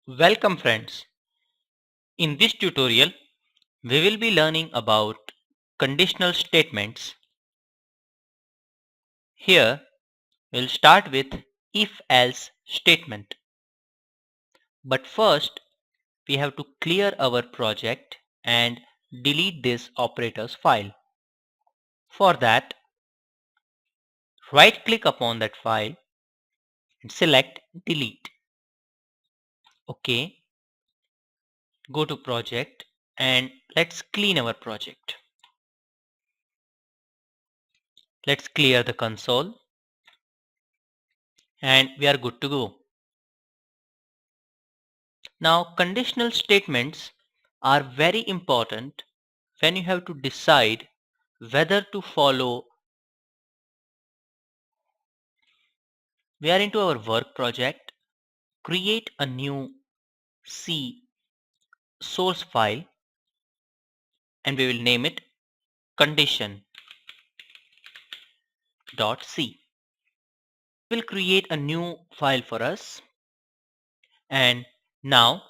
Welcome friends. In this tutorial, we will be learning about conditional statements. Here, we'll start with if-else statement. But first, we have to clear our project and delete this operators file. For that, right-click upon that file and select delete. OK, go to project and let's clean our project. Let's clear the console and we are good to go. Now, conditional statements are very important when you have to decide whether to follow. We are into our work project. Create a new C source file and we will name it condition.c. We'll create a new file for us and now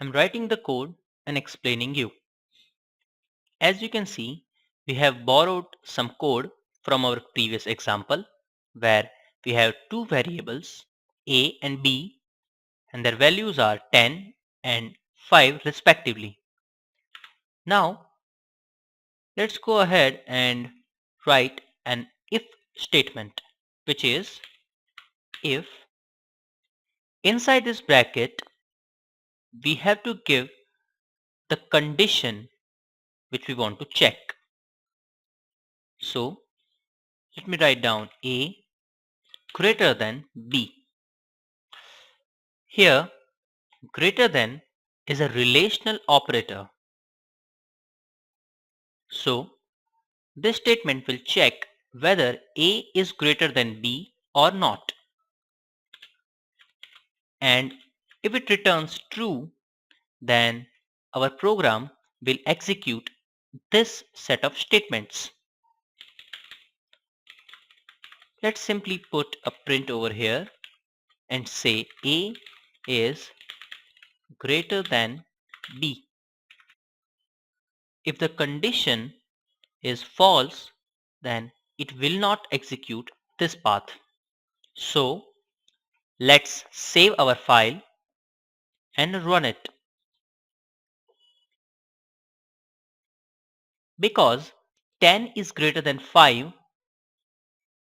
I'm writing the code and explaining you. As you can see, we have borrowed some code from our previous example where we have two variables a and b and their values are 10 and 5 respectively. Now let's go ahead and write an if statement, which is if inside this bracket we have to give the condition which we want to check. So let me write down a greater than b. Here greater than is a relational operator. So this statement will check whether a is greater than b or not. And if it returns true, then our program will execute this set of statements. Let's simply put a print over here and say a is greater than b. If the condition is false, then it will not execute this path. So let's save our file and run it. Because 10 is greater than 5,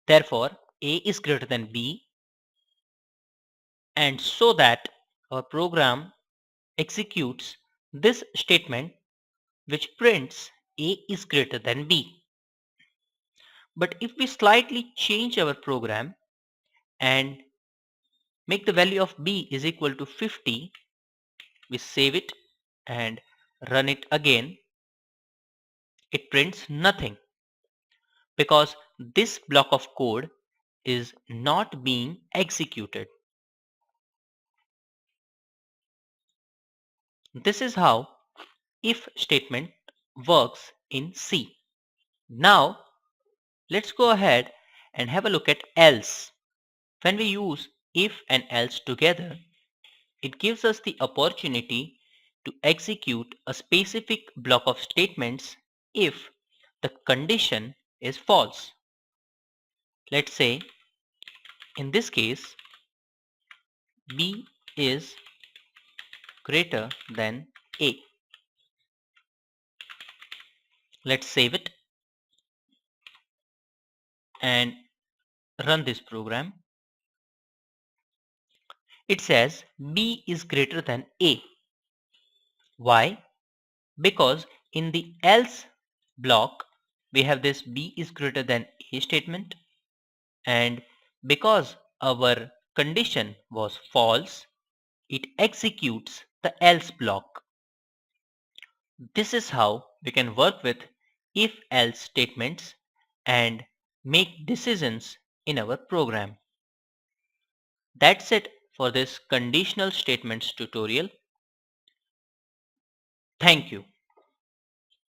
therefore a is greater than b, and so that our program executes this statement which prints a is greater than b. But if we slightly change our program and make the value of b is equal to 50, we save it and run it again, it prints nothing because this block of code is not being executed. This is how if statement works in C. Now let's go ahead and have a look at else. When we use if and else together, it gives us the opportunity to execute a specific block of statements if the condition is false. Let's say in this case b is greater than a. Let's save it and run this program. It says b is greater than a. Why? Because in the else block we have this b is greater than a statement, and because our condition was false, it executes the else block. This is how we can work with if else statements and make decisions in our program. That's it for this conditional statements tutorial. Thank you.